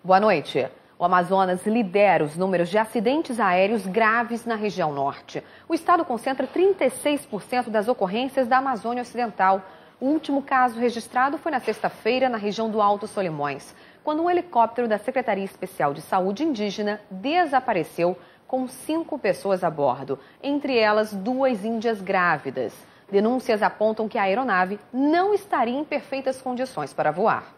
Boa noite. O Amazonas lidera os números de acidentes aéreos graves na região norte. O estado concentra 36% das ocorrências da Amazônia Ocidental. O último caso registrado foi na sexta-feira, na região do Alto Solimões, quando um helicóptero da Secretaria Especial de Saúde Indígena desapareceu com 5 pessoas a bordo, entre elas 2 índias grávidas. Denúncias apontam que a aeronave não estaria em perfeitas condições para voar.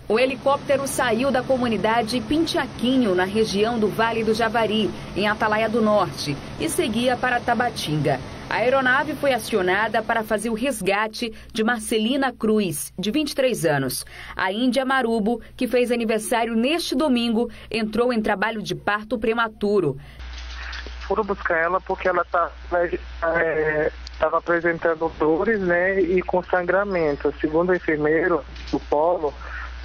O helicóptero saiu da comunidade Pintiaquinho, na região do Vale do Javari, em Atalaia do Norte, e seguia para Tabatinga. A aeronave foi acionada para fazer o resgate de Marcelina Cruz, de 23 anos. A índia Marubo, que fez aniversário neste domingo, entrou em trabalho de parto prematuro. Foram buscar ela porque ela estava apresentando dores, né, e com sangramento. Segundo o enfermeiro do polo,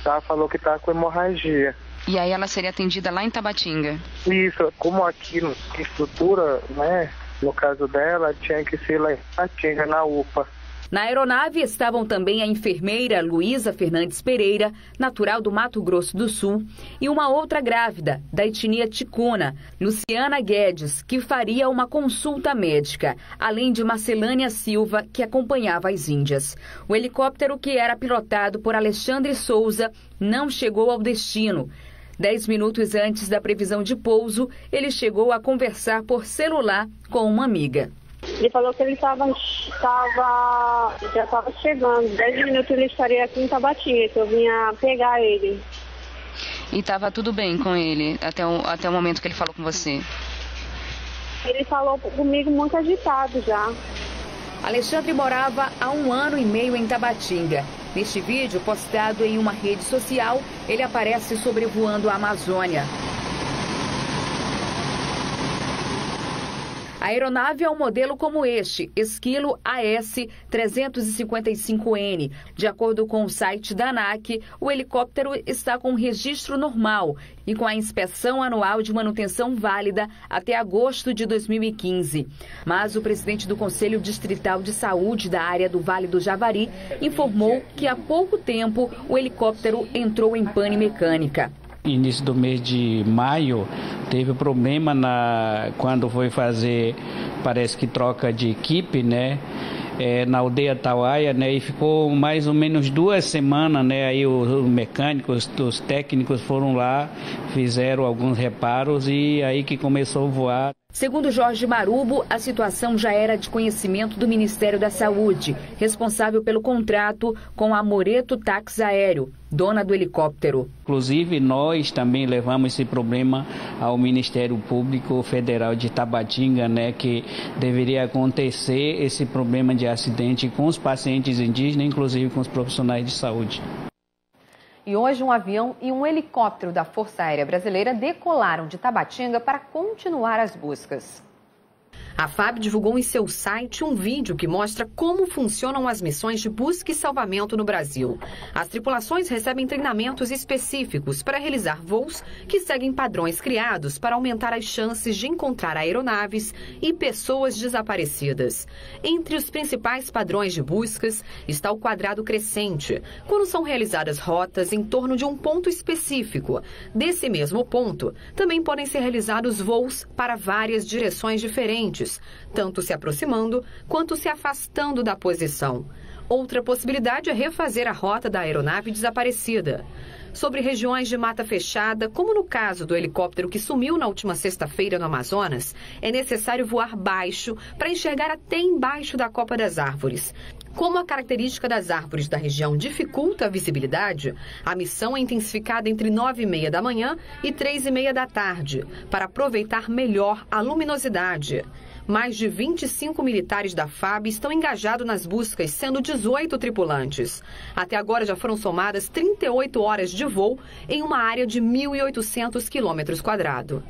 ela falou que estava com hemorragia. E aí ela seria atendida lá em Tabatinga? Isso, como aqui na estrutura, né, no caso dela, tinha que ser lá em Tabatinga, na UPA. Na aeronave estavam também a enfermeira Luísa Fernandes Pereira, natural do Mato Grosso do Sul, e uma outra grávida, da etnia ticuna, Luciana Guedes, que faria uma consulta médica, além de Marcelânia Silva, que acompanhava as índias. O helicóptero, que era pilotado por Alexandre Souza, não chegou ao destino. 10 minutos antes da previsão de pouso, ele chegou a conversar por celular com uma amiga. Ele falou que ele já estava chegando. 10 minutos ele estaria aqui em Tabatinga, que eu vinha pegar ele. E estava tudo bem com ele até o momento que ele falou com você? Ele falou comigo muito agitado já. Alexandre morava há 1 ano e meio em Tabatinga. Neste vídeo, postado em uma rede social, ele aparece sobrevoando a Amazônia. A aeronave é um modelo como este, Esquilo AS-355N. De acordo com o site da ANAC, o helicóptero está com registro normal e com a inspeção anual de manutenção válida até agosto de 2015. Mas o presidente do Conselho Distrital de Saúde da área do Vale do Javari informou que há pouco tempo o helicóptero entrou em pane mecânica. Início do mês de maio, teve problema quando foi fazer, parece que troca de equipe, né? Na aldeia Tauaia, né? E ficou mais ou menos 2 semanas, né? Aí os mecânicos, os técnicos foram lá, fizeram alguns reparos e aí que começou a voar. Segundo Jorge Marubo, a situação já era de conhecimento do Ministério da Saúde, responsável pelo contrato com a Moreto Táxi Aéreo, dona do helicóptero. Inclusive, nós também levamos esse problema ao Ministério Público Federal de Tabatinga, né, que deveria acontecer esse problema de acidente com os pacientes indígenas, inclusive com os profissionais de saúde. E hoje um avião e um helicóptero da Força Aérea Brasileira decolaram de Tabatinga para continuar as buscas. A FAB divulgou em seu site um vídeo que mostra como funcionam as missões de busca e salvamento no Brasil. As tripulações recebem treinamentos específicos para realizar voos que seguem padrões criados para aumentar as chances de encontrar aeronaves e pessoas desaparecidas. Entre os principais padrões de buscas está o quadrado crescente, quando são realizadas rotas em torno de um ponto específico. Desse mesmo ponto, também podem ser realizados voos para várias direções diferentes, tanto se aproximando quanto se afastando da posição. Outra possibilidade é refazer a rota da aeronave desaparecida. Sobre regiões de mata fechada, como no caso do helicóptero que sumiu na última sexta-feira no Amazonas, é necessário voar baixo para enxergar até embaixo da copa das árvores. Como a característica das árvores da região dificulta a visibilidade, a missão é intensificada entre 9h30 da manhã e 3h30 da tarde, para aproveitar melhor a luminosidade. Mais de 25 militares da FAB estão engajados nas buscas, sendo 18 tripulantes. Até agora já foram somadas 38 horas de voo em uma área de 1.800 km².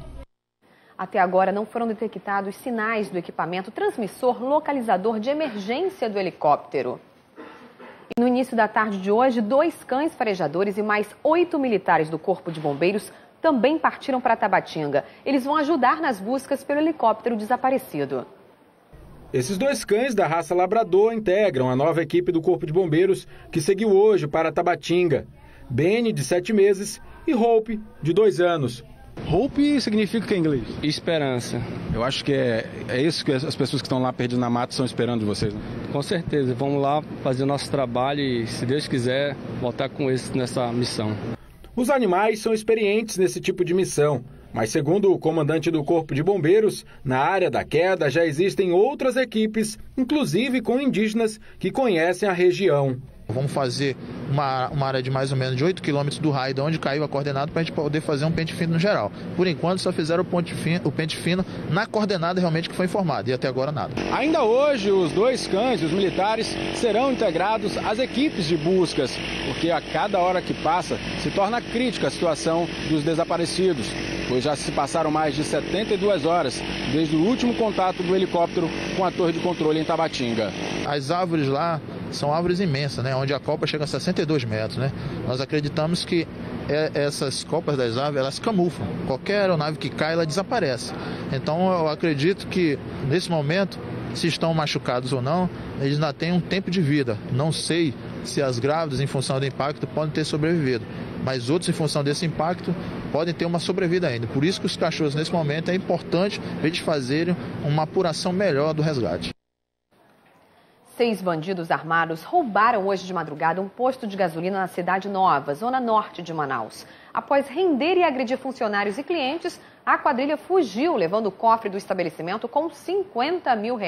Até agora não foram detectados sinais do equipamento transmissor localizador de emergência do helicóptero. E no início da tarde de hoje, 2 cães farejadores e mais 8 militares do Corpo de Bombeiros também partiram para Tabatinga. Eles vão ajudar nas buscas pelo helicóptero desaparecido. Esses 2 cães da raça labrador integram a nova equipe do Corpo de Bombeiros que seguiu hoje para Tabatinga. Beni, de 7 meses, e Hope, de 2 anos. Hope significa que em inglês? Esperança. Eu acho que é isso que as pessoas que estão lá perdidas na mata estão esperando de vocês, né? Com certeza. Vamos lá fazer o nosso trabalho e, se Deus quiser, voltar com êxito nessa missão. Os animais são experientes nesse tipo de missão, mas segundo o comandante do Corpo de Bombeiros, na área da queda já existem outras equipes, inclusive com indígenas que conhecem a região. Vamos fazer uma área de mais ou menos de 8 quilômetros do raio de onde caiu a coordenada para a gente poder fazer um pente fino no geral. Por enquanto só fizeram o pente fino na coordenada realmente que foi informada e até agora nada. Ainda hoje os 2 cães e os militares serão integrados às equipes de buscas, porque a cada hora que passa se torna crítica a situação dos desaparecidos, pois já se passaram mais de 72 horas desde o último contato do helicóptero com a torre de controle em Tabatinga. As árvores lá são árvores imensas, né? Onde a copa chega a 62 metros, né? Nós acreditamos que essas copas das árvores, elas camuflam. Qualquer aeronave que cai, ela desaparece. Então eu acredito que nesse momento, se estão machucados ou não, eles ainda têm um tempo de vida. Não sei se as grávidas, em função do impacto, podem ter sobrevivido, mas outros, em função desse impacto, podem ter uma sobrevida ainda. Por isso que os cachorros, nesse momento, é importante eles fazerem uma apuração melhor do resgate. 6 bandidos armados roubaram hoje de madrugada um posto de gasolina na Cidade Nova, zona norte de Manaus. Após render e agredir funcionários e clientes, a quadrilha fugiu, levando o cofre do estabelecimento com R$50 mil.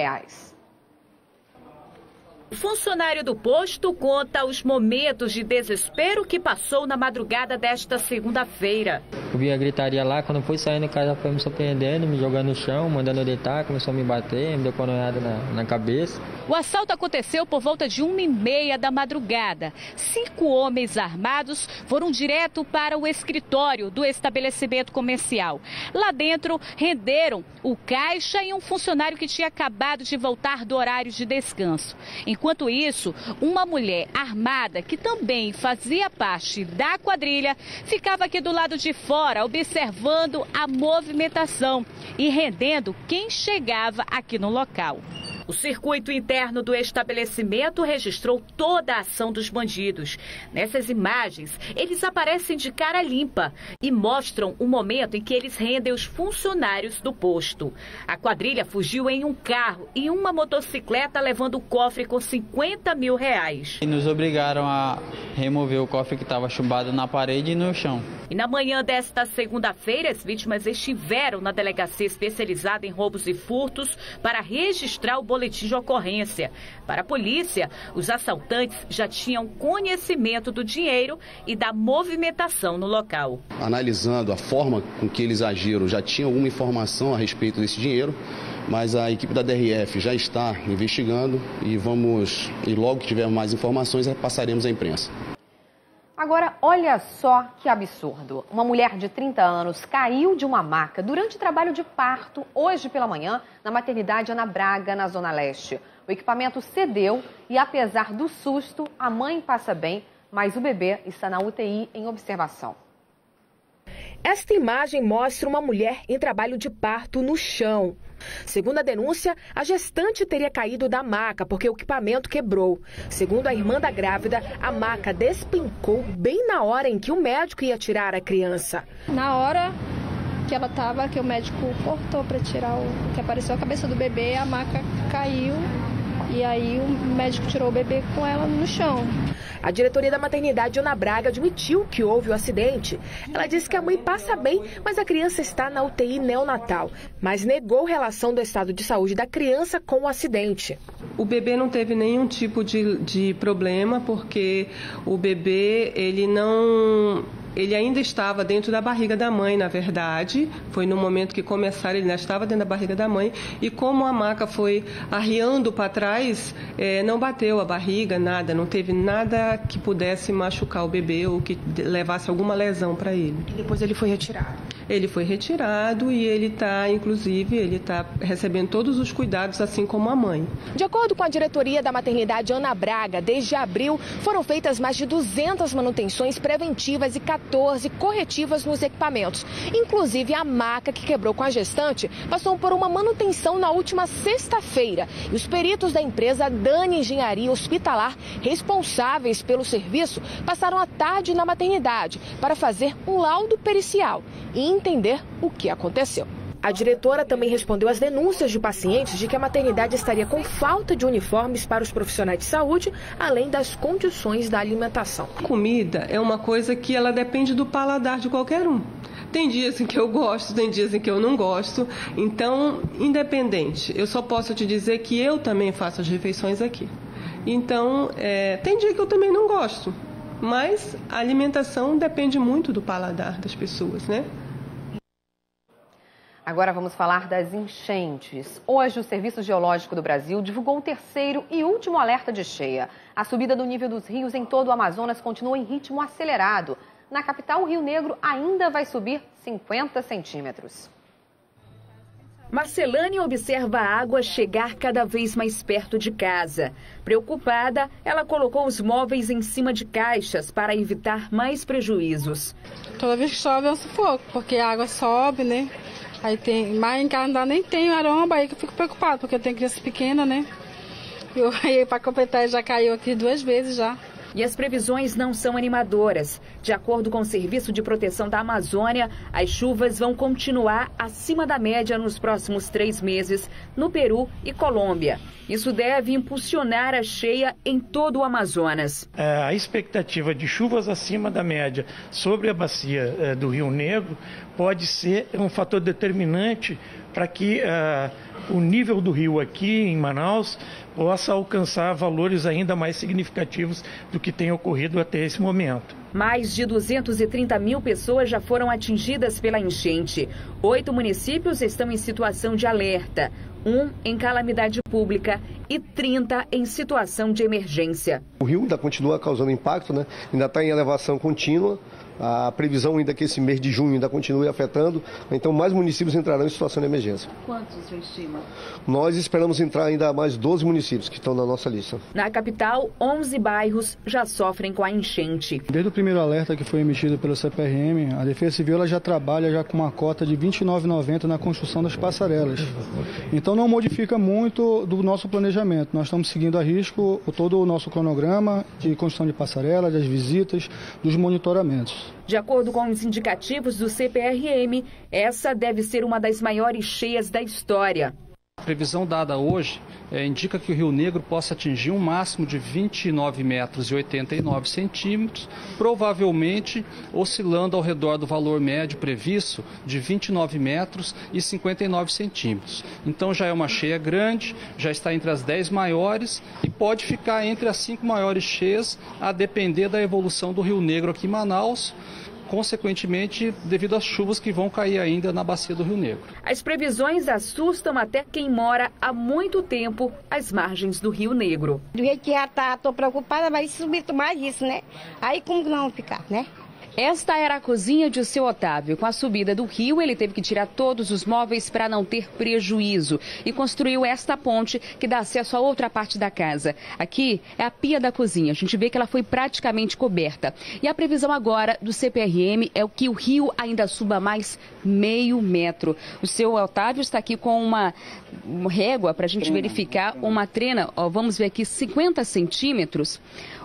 O funcionário do posto conta os momentos de desespero que passou na madrugada desta segunda-feira. Eu vi a gritaria lá, quando fui saindo, o cara foi me surpreendendo, me jogando no chão, mandando deitar, começou a me bater, me deu coronhada na cabeça. O assalto aconteceu por volta de 1h30 da madrugada. 5 homens armados foram direto para o escritório do estabelecimento comercial. Lá dentro, renderam o caixa e um funcionário que tinha acabado de voltar do horário de descanso. Enquanto isso, uma mulher armada, que também fazia parte da quadrilha, ficava aqui do lado de fora, observando a movimentação e rendendo quem chegava aqui no local. O circuito interno do estabelecimento registrou toda a ação dos bandidos. Nessas imagens, eles aparecem de cara limpa e mostram o momento em que eles rendem os funcionários do posto. A quadrilha fugiu em um carro e uma motocicleta, levando o cofre com R$50 mil. E nos obrigaram a remover o cofre que estava chumbado na parede e no chão. E na manhã desta segunda-feira, as vítimas estiveram na delegacia especializada em roubos e furtos para registrar o boletim de ocorrência. Para a polícia, os assaltantes já tinham conhecimento do dinheiro e da movimentação no local. Analisando a forma com que eles agiram, já tinha alguma informação a respeito desse dinheiro, mas a equipe da DRF já está investigando e logo que tivermos mais informações, passaremos à imprensa. Agora, olha só que absurdo. Uma mulher de 30 anos caiu de uma maca durante trabalho de parto hoje pela manhã na maternidade Ana Braga, na Zona Leste. O equipamento cedeu e, apesar do susto, a mãe passa bem, mas o bebê está na UTI em observação. Esta imagem mostra uma mulher em trabalho de parto no chão. Segundo a denúncia, a gestante teria caído da maca porque o equipamento quebrou. Segundo a irmã da grávida, a maca despencou bem na hora em que o médico ia tirar a criança. Na hora que ela estava, que o médico cortou para tirar que apareceu a cabeça do bebê, a maca caiu e aí o médico tirou o bebê com ela no chão. A diretoria da maternidade Ana Braga admitiu que houve o acidente. Ela disse que a mãe passa bem, mas a criança está na UTI neonatal, mas negou relação do estado de saúde da criança com o acidente. O bebê não teve nenhum tipo de problema, porque o bebê, ele ainda estava dentro da barriga da mãe, na verdade. Foi no momento que começaram, ele ainda estava dentro da barriga da mãe. E como a maca foi arriando para trás, não bateu a barriga, nada. Não teve nada que pudesse machucar o bebê ou que levasse alguma lesão para ele. E depois ele foi retirado? Ele foi retirado e ele está recebendo todos os cuidados, assim como a mãe. De acordo com a diretoria da maternidade Ana Braga, desde abril foram feitas mais de 200 manutenções preventivas e 14 14 corretivas nos equipamentos. Inclusive a maca que quebrou com a gestante passou por uma manutenção na última sexta-feira. E os peritos da empresa Dani Engenharia Hospitalar, responsáveis pelo serviço, passaram a tarde na maternidade para fazer um laudo pericial e entender o que aconteceu. A diretora também respondeu às denúncias de pacientes de que a maternidade estaria com falta de uniformes para os profissionais de saúde, além das condições da alimentação. Comida é uma coisa que ela depende do paladar de qualquer um. Tem dias em que eu gosto, tem dias em que eu não gosto. Então, independente, eu só posso te dizer que eu também faço as refeições aqui. Então, tem dia que eu também não gosto. Mas a alimentação depende muito do paladar das pessoas, né? Agora vamos falar das enchentes. Hoje, o Serviço Geológico do Brasil divulgou o terceiro e último alerta de cheia. A subida do nível dos rios em todo o Amazonas continua em ritmo acelerado. Na capital, o Rio Negro ainda vai subir 50 centímetros. Marcelane observa a água chegar cada vez mais perto de casa. Preocupada, ela colocou os móveis em cima de caixas para evitar mais prejuízos. Toda vez que chove é um sufoco, porque a água sobe, né? Aí tem, mas em casa não dá, nem tem aromba, aí que eu fico preocupada, porque eu tenho criança pequena, né? Aí para completar já caiu aqui 2 vezes já. E as previsões não são animadoras. De acordo com o Serviço de Proteção da Amazônia, as chuvas vão continuar acima da média nos próximos 3 meses no Peru e Colômbia. Isso deve impulsionar a cheia em todo o Amazonas. A expectativa de chuvas acima da média sobre a bacia do Rio Negro pode ser um fator determinante para que o nível do rio aqui em Manaus possa alcançar valores ainda mais significativos do que tem ocorrido até esse momento. Mais de 230 mil pessoas já foram atingidas pela enchente. 8 municípios estão em situação de alerta, 1 em calamidade pública e 30 em situação de emergência. O rio ainda continua causando impacto, né? Ainda está em elevação contínua. A previsão ainda que esse mês de junho ainda continue afetando, então mais municípios entrarão em situação de emergência. Quantos você estima? Nós esperamos entrar ainda mais 12 municípios que estão na nossa lista. Na capital, 11 bairros já sofrem com a enchente. Desde o primeiro alerta que foi emitido pelo CPRM, a Defesa Civil ela já trabalha já com uma cota de R$ 29,90 na construção das passarelas. Então não modifica muito do nosso planejamento. Nós estamos seguindo a risco todo o nosso cronograma de construção de passarelas, das visitas, dos monitoramentos. De acordo com os indicativos do CPRM, essa deve ser uma das maiores cheias da história. A previsão dada hoje indica que o Rio Negro possa atingir um máximo de 29,89 metros, provavelmente oscilando ao redor do valor médio previsto de 29 metros e 59 centímetros. Então já é uma cheia grande, já está entre as 10 maiores e pode ficar entre as 5 maiores cheias, a depender da evolução do Rio Negro aqui em Manaus, consequentemente, devido às chuvas que vão cair ainda na bacia do Rio Negro. As previsões assustam até quem mora há muito tempo às margens do Rio Negro. Do jeito que já tá, tô preocupada, vai subir mais isso, né? Aí como que não vamos ficar, né? Esta era a cozinha de seu Otávio. Com a subida do rio, ele teve que tirar todos os móveis para não ter prejuízo e construiu esta ponte que dá acesso a outra parte da casa. Aqui é a pia da cozinha. A gente vê que ela foi praticamente coberta. E a previsão agora do CPRM é que o rio ainda suba mais meio metro. O seu Otávio está aqui com uma régua para a gente verificar uma trena. Ó, vamos ver aqui, 50 centímetros.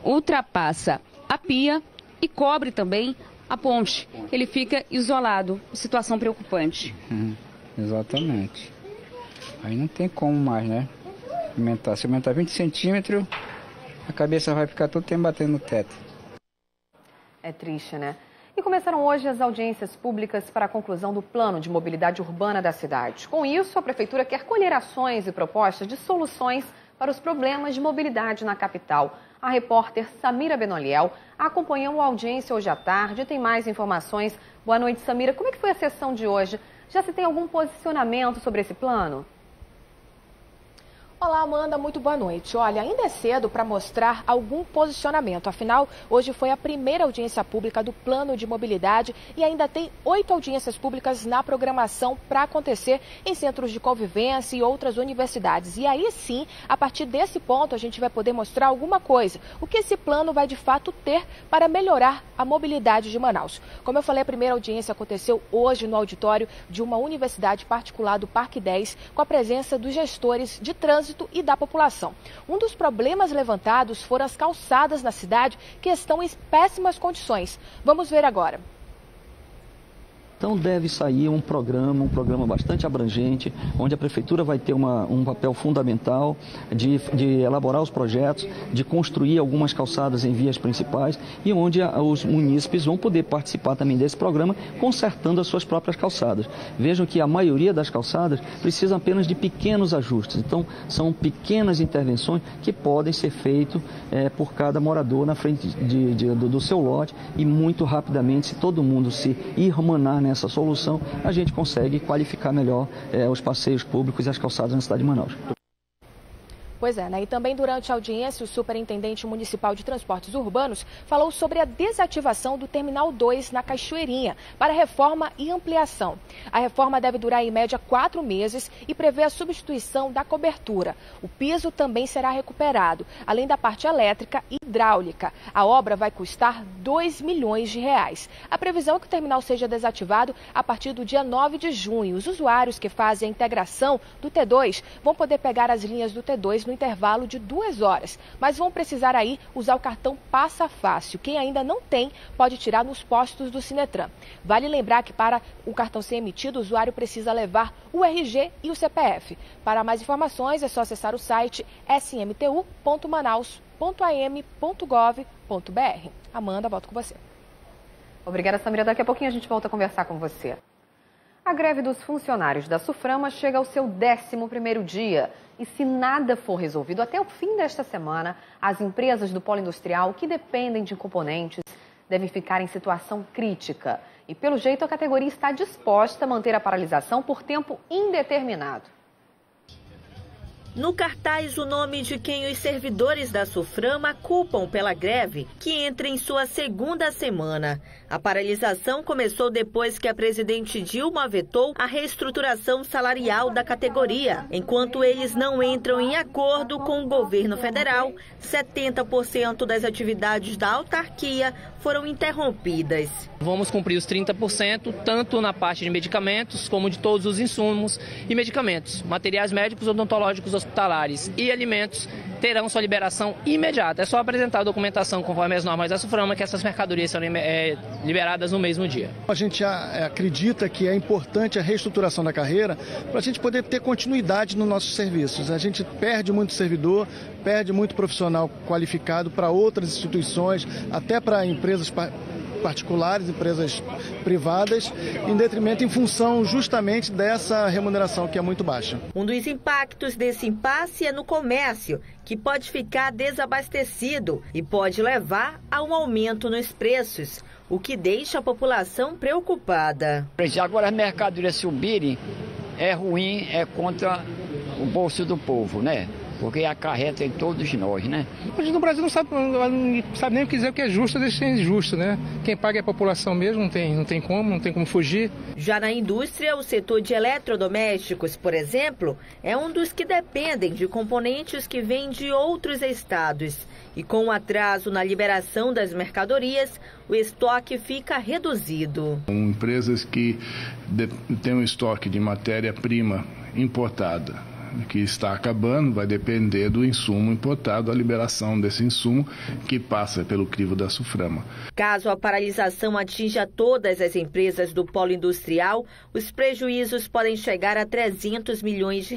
Ultrapassa a pia e cobre também a ponte. Ele fica isolado. Situação preocupante. Exatamente. Aí não tem como mais, né? Aumentar. Se aumentar 20 centímetros, a cabeça vai ficar todo tempo batendo no teto. É triste, né? E começaram hoje as audiências públicas para a conclusão do Plano de Mobilidade Urbana da cidade. Com isso, a Prefeitura quer colher ações e propostas de soluções para os problemas de mobilidade na capital. A repórter Samira Benoliel acompanhou a audiência hoje à tarde e tem mais informações. Boa noite, Samira. Como é que foi a sessão de hoje? Já se tem algum posicionamento sobre esse plano? Olá, Amanda, muito boa noite. Olha, ainda é cedo para mostrar algum posicionamento. Afinal, hoje foi a primeira audiência pública do Plano de Mobilidade e ainda tem 8 audiências públicas na programação para acontecer em centros de convivência e outras universidades. E aí sim, a partir desse ponto, a gente vai poder mostrar alguma coisa. O que esse plano vai de fato ter para melhorar a mobilidade de Manaus. Como eu falei, a primeira audiência aconteceu hoje no auditório de uma universidade particular do Parque 10, com a presença dos gestores de trânsito e da população. Um dos problemas levantados foram as calçadas na cidade, que estão em péssimas condições. Vamos ver agora. Então deve sair um programa bastante abrangente, onde a Prefeitura vai ter um papel fundamental de elaborar os projetos, de construir algumas calçadas em vias principais e onde os munícipes vão poder participar também desse programa, consertando as suas próprias calçadas. Vejam que a maioria das calçadas precisa apenas de pequenos ajustes, então são pequenas intervenções que podem ser feitas por cada morador na frente do seu lote e muito rapidamente, se todo mundo se irmanar nessa solução, a gente consegue qualificar melhor os passeios públicos e as calçadas na cidade de Manaus. Pois é, né? E também durante a audiência, o Superintendente Municipal de Transportes Urbanos falou sobre a desativação do Terminal 2 na Cachoeirinha para reforma e ampliação. A reforma deve durar em média 4 meses e prevê a substituição da cobertura. O piso também será recuperado, além da parte elétrica e hidráulica. A obra vai custar R$2 milhões. A previsão é que o terminal seja desativado a partir do dia 9 de junho. Os usuários que fazem a integração do T2 vão poder pegar as linhas do T2 no intervalo de 2 horas, mas vão precisar aí usar o cartão Passa Fácil. Quem ainda não tem, pode tirar nos postos do Sinetran. Vale lembrar que para o cartão ser emitido, o usuário precisa levar o RG e o CPF. Para mais informações, é só acessar o site smtu.manaus.am.gov.br. Amanda, volto com você. Obrigada, Samira. Daqui a pouquinho a gente volta a conversar com você. A greve dos funcionários da Suframa chega ao seu 11º dia. E se nada for resolvido até o fim desta semana, as empresas do polo industrial que dependem de componentes devem ficar em situação crítica. E pelo jeito a categoria está disposta a manter a paralisação por tempo indeterminado. No cartaz, o nome de quem os servidores da Suframa culpam pela greve, que entra em sua 2ª semana. A paralisação começou depois que a presidente Dilma vetou a reestruturação salarial da categoria. Enquanto eles não entram em acordo com o governo federal, 70% das atividades da autarquia foram interrompidas. Vamos cumprir os 30%, tanto na parte de medicamentos, como de todos os insumos e medicamentos. Materiais médicos, odontológicos, hospitalares e alimentos terão sua liberação imediata. É só apresentar a documentação conforme as normas da Suframa que essas mercadorias serão liberadas no mesmo dia. A gente acredita que é importante a reestruturação da carreira para a gente poder ter continuidade nos nossos serviços. A gente perde muito servidor, perde muito profissional qualificado para outras instituições, até para empresas particulares, empresas privadas, em função justamente dessa remuneração que é muito baixa. Um dos impactos desse impasse é no comércio, que pode ficar desabastecido e pode levar a um aumento nos preços, o que deixa a população preocupada. Agora as mercadorias subirem, é ruim, é contra o bolso do povo, né? Porque acarreta em todos nós, né? Hoje no Brasil não sabe nem o que dizer o que é justo, deixa ser injusto, né? Quem paga é a população mesmo, não tem como fugir. Já na indústria, o setor de eletrodomésticos, por exemplo, é um dos que dependem de componentes que vêm de outros estados. E com o atraso na liberação das mercadorias, o estoque fica reduzido. Empresas que têm um estoque de matéria-prima importada, que está acabando, vai depender do insumo importado, a liberação desse insumo que passa pelo crivo da Suframa. Caso a paralisação atinja todas as empresas do polo industrial, os prejuízos podem chegar a R$300 milhões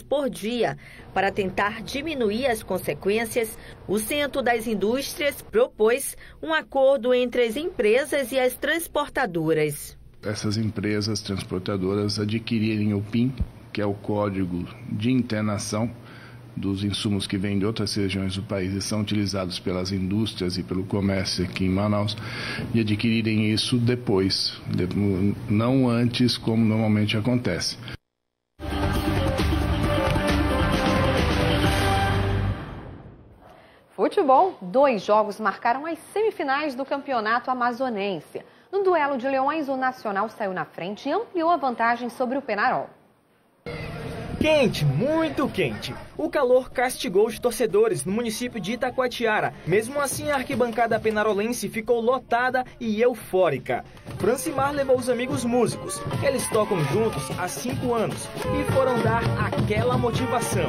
por dia. Para tentar diminuir as consequências, o Centro das Indústrias propôs um acordo entre as empresas e as transportadoras. Essas empresas transportadoras adquirirem o PIN, que é o código de internação dos insumos que vêm de outras regiões do país e são utilizados pelas indústrias e pelo comércio aqui em Manaus, e adquirirem isso depois, não antes, como normalmente acontece. futebol, 2 jogos marcaram as semifinais do Campeonato Amazonense. No duelo de Leões, o Nacional saiu na frente e ampliou a vantagem sobre o Penharol. Quente, muito quente. O calor castigou os torcedores no município de Itacoatiara. Mesmo assim, a arquibancada penarolense ficou lotada e eufórica. Francimar levou os amigos músicos. Eles tocam juntos há 5 anos e foram dar aquela motivação.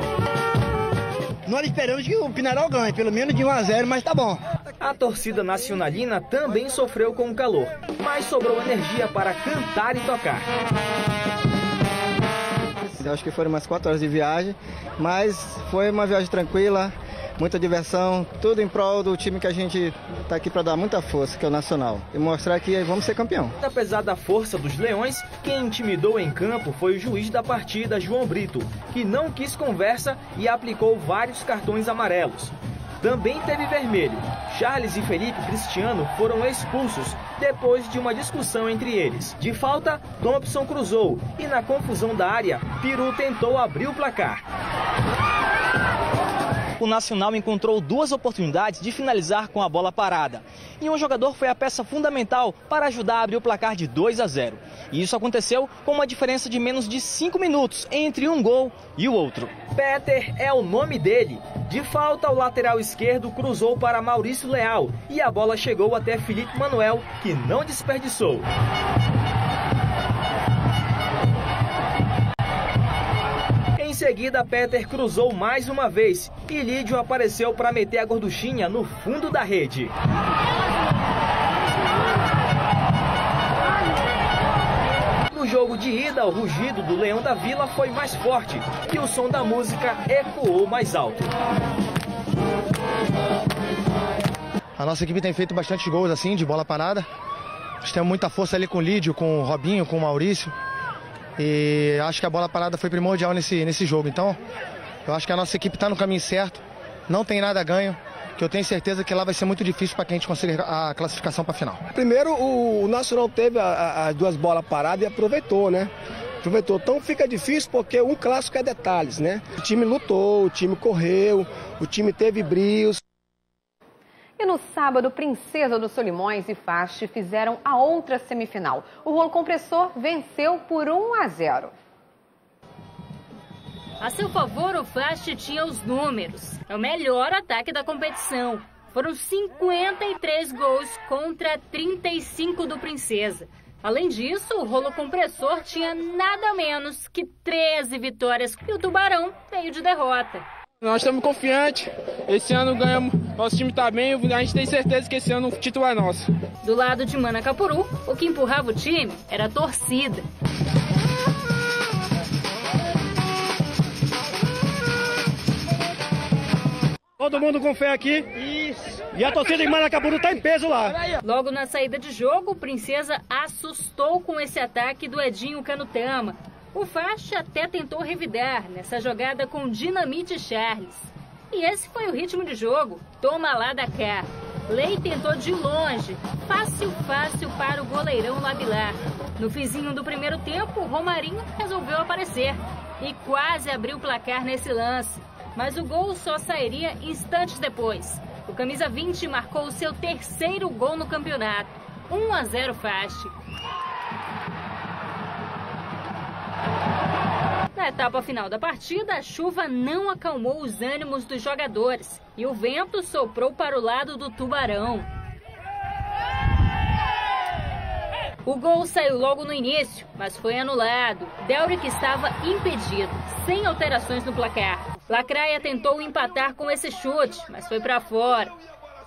Nós esperamos que o Penharol ganhe, pelo menos de 1-0, mas tá bom. A torcida nacionalina também sofreu com o calor, mas sobrou energia para cantar e tocar. Eu acho que foram umas 4 horas de viagem, mas foi uma viagem tranquila, muita diversão, tudo em prol do time que a gente está aqui para dar muita força, que é o Nacional, e mostrar que vamos ser campeão. Apesar da força dos Leões, quem intimidou em campo foi o juiz da partida, João Brito, que não quis conversa e aplicou vários cartões amarelos. Também teve vermelho. Charles e Felipe Cristiano foram expulsos depois de uma discussão entre eles. De falta, Thompson cruzou e na confusão da área, Peru tentou abrir o placar. O Nacional encontrou 2 oportunidades de finalizar com a bola parada. E um jogador foi a peça fundamental para ajudar a abrir o placar de 2-0. E isso aconteceu com uma diferença de menos de 5 minutos entre um gol e o outro. Peter é o nome dele. De falta, o lateral esquerdo cruzou para Maurício Leal e a bola chegou até Felipe Manuel, que não desperdiçou. Em seguida, Peter cruzou mais uma vez e Lídio apareceu para meter a gorduchinha no fundo da rede. No jogo de ida, o rugido do Leão da Vila foi mais forte e o som da música ecoou mais alto. A nossa equipe tem feito bastante gols assim, de bola parada. Nós temos muita força ali com o Lídio, com o Robinho, com o Maurício. E acho que a bola parada foi primordial nesse jogo. Então, eu acho que a nossa equipe está no caminho certo, não tem nada a ganho, que eu tenho certeza que lá vai ser muito difícil para que a gente consiga a classificação para a final. Primeiro, o Nacional teve as 2 bolas paradas e aproveitou, né? Aproveitou. Então fica difícil porque um clássico é detalhes, né? O time lutou, o time correu, o time teve brios. E no sábado, Princesa dos Solimões e Fast fizeram a outra semifinal. O Rolo Compressor venceu por 1-0. A seu favor, o Fast tinha os números. É o melhor ataque da competição. Foram 53 gols contra 35 do Princesa. Além disso, o Rolo Compressor tinha nada menos que 13 vitórias e o Tubarão veio de derrota. Nós estamos confiantes, esse ano ganhamos, nosso time está bem, a gente tem certeza que esse ano o título é nosso. Do lado de Manacapuru, o que empurrava o time era a torcida. Todo mundo com fé aqui. Isso. E a torcida de Manacapuru está em peso lá. Logo na saída de jogo, o Princesa assustou com esse ataque do Edinho Canutama. O Fast até tentou revidar nessa jogada com Dinamite Charles. E esse foi o ritmo de jogo. Toma lá da cá. Lei tentou de longe. Fácil para o goleirão Labilar. No finzinho do primeiro tempo, o Romarinho resolveu aparecer. E quase abriu o placar nesse lance. Mas o gol só sairia instantes depois. O camisa 20 marcou o seu 3º gol no campeonato. 1-0 Fast. Na etapa final da partida, a chuva não acalmou os ânimos dos jogadores e o vento soprou para o lado do Tubarão. O gol saiu logo no início, mas foi anulado. Delric estava impedido, sem alterações no placar. Lacraia tentou empatar com esse chute, mas foi para fora.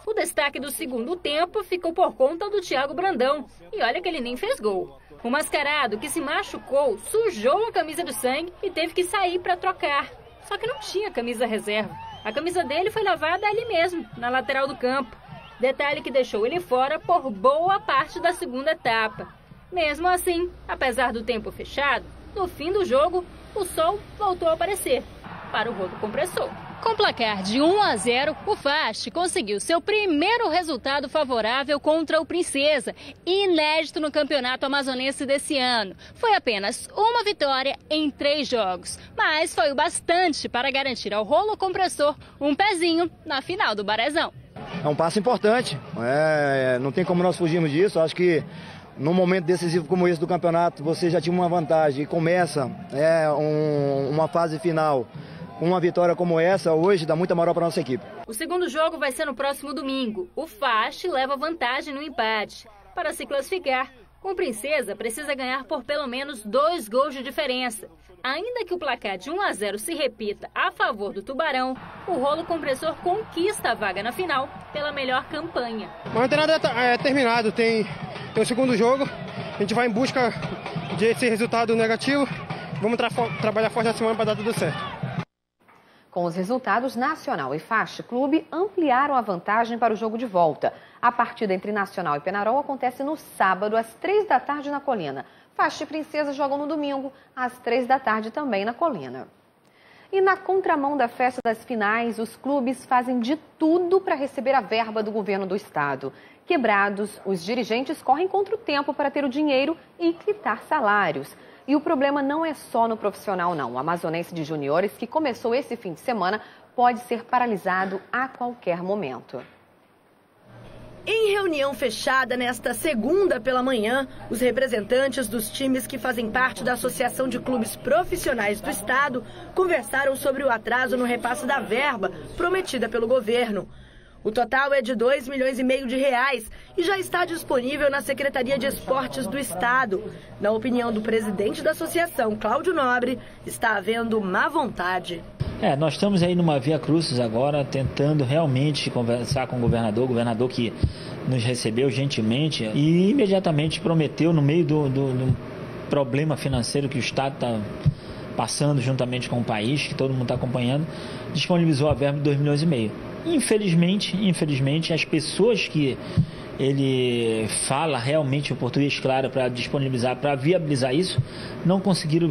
O destaque do segundo tempo ficou por conta do Thiago Brandão. E olha que ele nem fez gol. O mascarado, que se machucou, sujou a camisa de sangue e teve que sair para trocar. Só que não tinha camisa reserva. A camisa dele foi lavada ali mesmo, na lateral do campo. Detalhe que deixou ele fora por boa parte da segunda etapa. Mesmo assim, apesar do tempo fechado, no fim do jogo, o sol voltou a aparecer para o Rolo Compressor. Com placar de 1-0, o Fast conseguiu seu primeiro resultado favorável contra o Princesa, inédito no Campeonato Amazonense desse ano. Foi apenas uma vitória em 3 jogos, mas foi o bastante para garantir ao Rolo Compressor um pezinho na final do Barezão. É um passo importante, não tem como nós fugirmos disso. Acho que num momento decisivo como esse do campeonato, você já tinha uma vantagem e começa uma fase final com uma vitória como essa, hoje dá muita moral para a nossa equipe. O segundo jogo vai ser no próximo domingo. O FAST leva vantagem no empate. Para se classificar, o Princesa precisa ganhar por pelo menos 2 gols de diferença. Ainda que o placar de 1-0 se repita a favor do Tubarão, o rolo compressor conquista a vaga na final pela melhor campanha. Mas não tem nada terminado, tem o segundo jogo, a gente vai em busca desse resultado negativo, vamos trabalhar forte na semana para dar tudo certo. Com os resultados, Nacional e FAST Clube ampliaram a vantagem para o jogo de volta. A partida entre Nacional e Penharol acontece no sábado, às 3 da tarde, na Colina. FAST e Princesa jogam no domingo, às 3 da tarde, também na Colina. E na contramão da festa das finais, os clubes fazem de tudo para receber a verba do governo do estado. Quebrados, os dirigentes correm contra o tempo para ter o dinheiro e quitar salários. E o problema não é só no profissional, não. O Amazonense de Juniores, que começou esse fim de semana, pode ser paralisado a qualquer momento. Em reunião fechada nesta segunda pela manhã, os representantes dos times que fazem parte da Associação de Clubes Profissionais do Estado conversaram sobre o atraso no repasse da verba prometida pelo governo. O total é de R$2,5 milhões e já está disponível na Secretaria de Esportes do Estado. Na opinião do presidente da associação, Cláudio Nobre, está havendo má vontade. Nós estamos aí numa via crucis agora, tentando realmente conversar com o governador que nos recebeu gentilmente e imediatamente prometeu, no meio do problema financeiro que o Estado está passando juntamente com o país, que todo mundo está acompanhando, disponibilizou a verba de R$2,5 milhões. Infelizmente, as pessoas que ele fala realmente o português claro para disponibilizar, para viabilizar isso, não conseguiram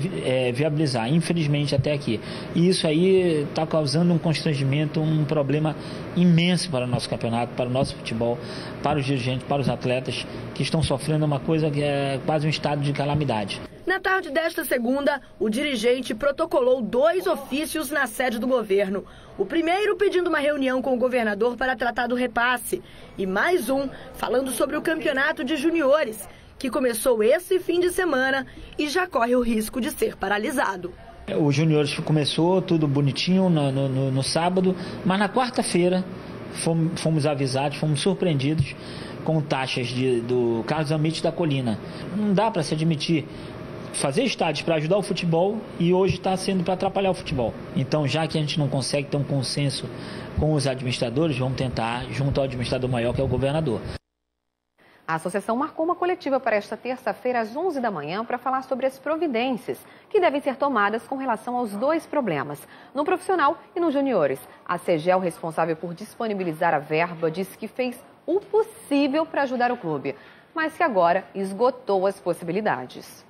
viabilizar, infelizmente, até aqui. E isso aí está causando um constrangimento, um problema imenso para o nosso campeonato, para o nosso futebol, para os dirigentes, para os atletas, que estão sofrendo uma coisa que é quase um estado de calamidade. Na tarde desta segunda, o dirigente protocolou 2 ofícios na sede do governo. O primeiro pedindo uma reunião com o governador para tratar do repasse. E mais um falando sobre o campeonato de juniores, que começou esse fim de semana e já corre o risco de ser paralisado. O juniores começou tudo bonitinho no sábado, mas na quarta-feira fomos avisados, fomos surpreendidos com taxas do Carlos Amit da Colina. Não dá para se admitir fazer estádios para ajudar o futebol e hoje está sendo para atrapalhar o futebol. Então, já que a gente não consegue ter um consenso com os administradores, vamos tentar junto ao administrador maior, que é o governador. A associação marcou uma coletiva para esta terça-feira, às 11 da manhã, para falar sobre as providências que devem ser tomadas com relação aos 2 problemas, no profissional e nos juniores. A CEGEL, responsável por disponibilizar a verba, disse que fez o possível para ajudar o clube, mas que agora esgotou as possibilidades.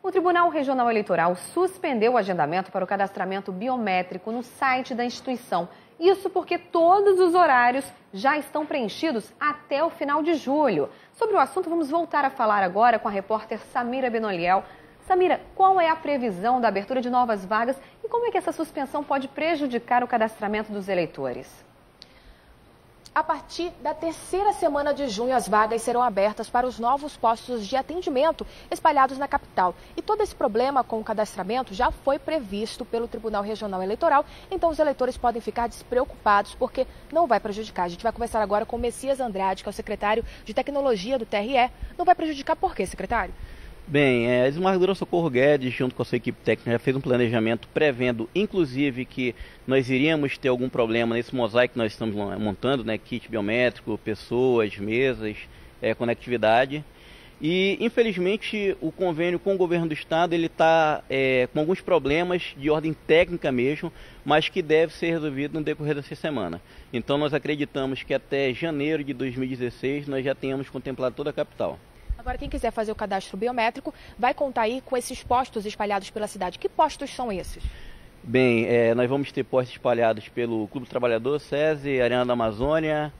O Tribunal Regional Eleitoral suspendeu o agendamento para o cadastramento biométrico no site da instituição. Isso porque todos os horários já estão preenchidos até o final de julho. Sobre o assunto, vamos voltar a falar agora com a repórter Samira Benoliel. Samira, qual é a previsão da abertura de novas vagas e como é que essa suspensão pode prejudicar o cadastramento dos eleitores? A partir da 3ª semana de junho, as vagas serão abertas para os novos postos de atendimento espalhados na capital. E todo esse problema com o cadastramento já foi previsto pelo Tribunal Regional Eleitoral, então os eleitores podem ficar despreocupados porque não vai prejudicar. A gente vai conversar agora com o Messias Andrade, que é o secretário de Tecnologia do TRE. Não vai prejudicar por quê, secretário? Bem, a Desembargadora Socorro Guedes, junto com a sua equipe técnica, já fez um planejamento prevendo, inclusive, que nós iríamos ter algum problema nesse mosaico que nós estamos montando, né? Kit biométrico, pessoas, mesas, conectividade. E, infelizmente, o convênio com o governo do estado ele está com alguns problemas de ordem técnica mesmo, mas que deve ser resolvido no decorrer dessa semana. Então, nós acreditamos que até janeiro de 2016 nós já tenhamos contemplado toda a capital. Agora, quem quiser fazer o cadastro biométrico vai contar aí com esses postos espalhados pela cidade. Que postos são esses? Bem, nós vamos ter postos espalhados pelo Clube do Trabalhador, SESI, Arena da Amazônia,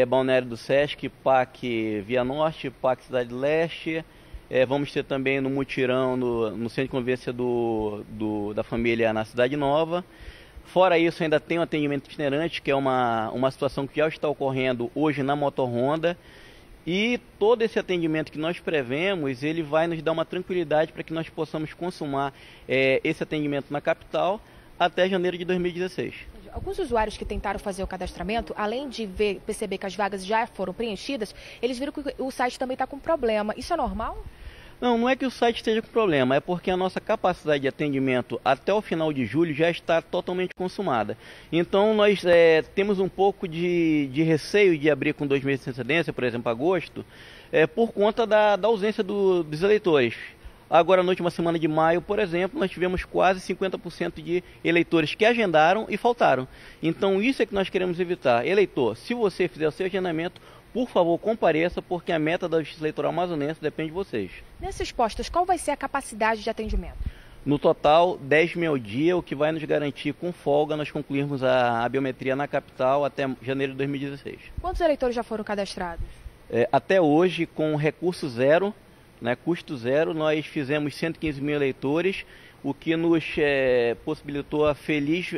Balneário do Sesc, PAC Via Norte, PAC Cidade Leste. Vamos ter também no Mutirão, no Centro de Convivência da Família na Cidade Nova. Fora isso, ainda tem o atendimento itinerante, que é uma situação que já está ocorrendo hoje na Motorhonda. E todo esse atendimento que nós prevemos, ele vai nos dar uma tranquilidade para que nós possamos consumar esse atendimento na capital até janeiro de 2016. Alguns usuários que tentaram fazer o cadastramento, além de perceber que as vagas já foram preenchidas, eles viram que o site também está com problema. Isso é normal? Não é que o site esteja com problema, é porque a nossa capacidade de atendimento até o final de julho já está totalmente consumada. Então nós temos um pouco de receio de abrir com 2 meses de antecedência, por exemplo, agosto, por conta da ausência dos eleitores. Agora, na última semana de maio, por exemplo, nós tivemos quase 50% de eleitores que agendaram e faltaram. Então isso é que nós queremos evitar. Eleitor, se você fizer o seu agendamento, por favor, compareça, porque a meta da Justiça Eleitoral Amazonense depende de vocês. Nesses postos, qual vai ser a capacidade de atendimento? No total, 10 mil ao dia, o que vai nos garantir, com folga, nós concluirmos a biometria na capital até janeiro de 2016. Quantos eleitores já foram cadastrados? Até hoje, com recurso zero, custo zero, nós fizemos 115 mil eleitores, o que nos possibilitou a feliz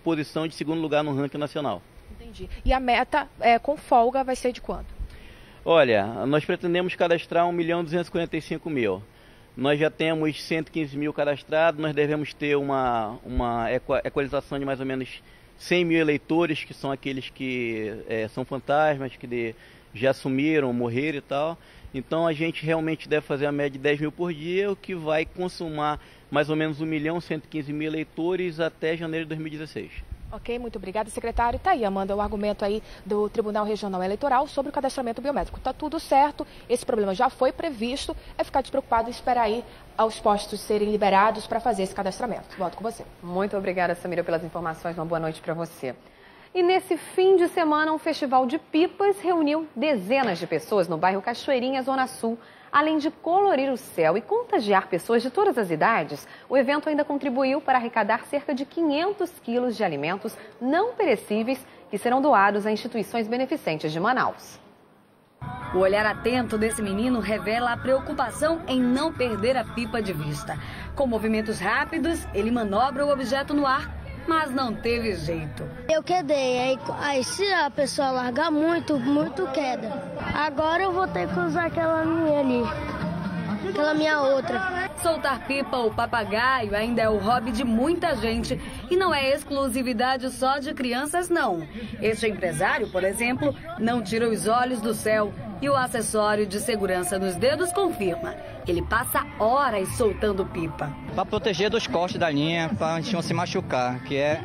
posição de 2º lugar no ranking nacional. Entendi. E a meta com folga vai ser de quanto? Olha, nós pretendemos cadastrar 1.245.000. Nós já temos 115 mil cadastrados, nós devemos ter uma equalização de mais ou menos 100 mil eleitores, que são aqueles que são fantasmas, que já sumiram, morreram e tal. Então a gente realmente deve fazer a média de 10 mil por dia, o que vai consumar mais ou menos 1.115.000 eleitores até janeiro de 2016. Ok, muito obrigada, secretário. Tá aí, Amanda, o argumento aí do Tribunal Regional Eleitoral sobre o cadastramento biométrico. Tá tudo certo, esse problema já foi previsto, é ficar despreocupado e esperar aí aos postos serem liberados para fazer esse cadastramento. Volto com você. Muito obrigada, Samira, pelas informações. Uma boa noite para você. E nesse fim de semana, um festival de pipas reuniu dezenas de pessoas no bairro Cachoeirinha, Zona Sul. Além de colorir o céu e contagiar pessoas de todas as idades, o evento ainda contribuiu para arrecadar cerca de 500 quilos de alimentos não perecíveis que serão doados a instituições beneficentes de Manaus. O olhar atento desse menino revela a preocupação em não perder a pipa de vista. Com movimentos rápidos, ele manobra o objeto no ar, mas não teve jeito. Eu quedei, aí se a pessoa largar muito queda. Agora eu vou ter que usar aquela minha ali, aquela minha outra. Soltar pipa ou papagaio ainda é o hobby de muita gente e não é exclusividade só de crianças, não. Este empresário, por exemplo, não tira os olhos do céu e o acessório de segurança nos dedos confirma. Ele passa horas soltando pipa. Para proteger dos cortes da linha, para a gente não se machucar, que é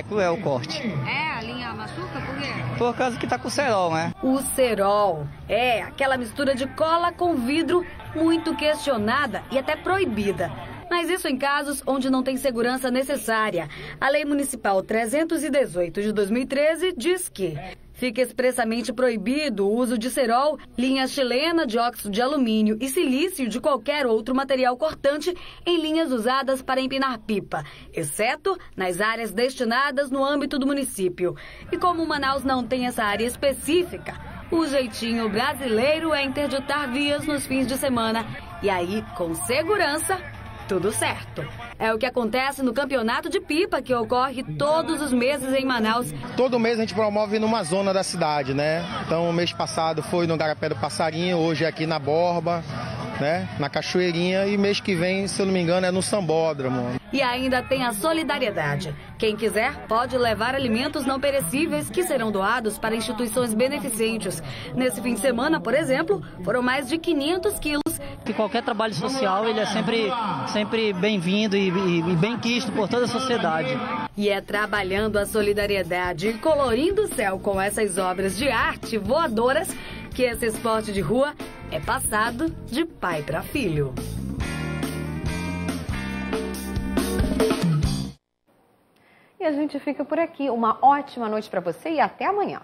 cruel o corte. A linha machuca por quê? Por causa que tá com cerol, né? O cerol é aquela mistura de cola com vidro muito questionada e até proibida. Mas isso em casos onde não tem segurança necessária. A Lei Municipal 318 de 2013 diz que fica expressamente proibido o uso de cerol, linha chilena, dióxido de alumínio e silício de qualquer outro material cortante em linhas usadas para empinar pipa, exceto nas áreas destinadas no âmbito do município. E como Manaus não tem essa área específica, o jeitinho brasileiro é interditar vias nos fins de semana. E aí, com segurança, tudo certo. É o que acontece no campeonato de pipa, que ocorre todos os meses em Manaus. Todo mês a gente promove numa zona da cidade, né? Então, o mês passado foi no Garapé do Passarinho, hoje é aqui na Borba, né? Na Cachoeirinha, e mês que vem, se eu não me engano, é no Sambódromo. E ainda tem a solidariedade. Quem quiser pode levar alimentos não perecíveis que serão doados para instituições beneficentes. Nesse fim de semana, por exemplo, foram mais de 500 quilos. Que qualquer trabalho social ele é sempre bem-vindo e bem quisto por toda a sociedade. E é trabalhando a solidariedade e colorindo o céu com essas obras de arte voadoras que esse esporte de rua é passado de pai para filho. E a gente fica por aqui. Uma ótima noite para você e até amanhã.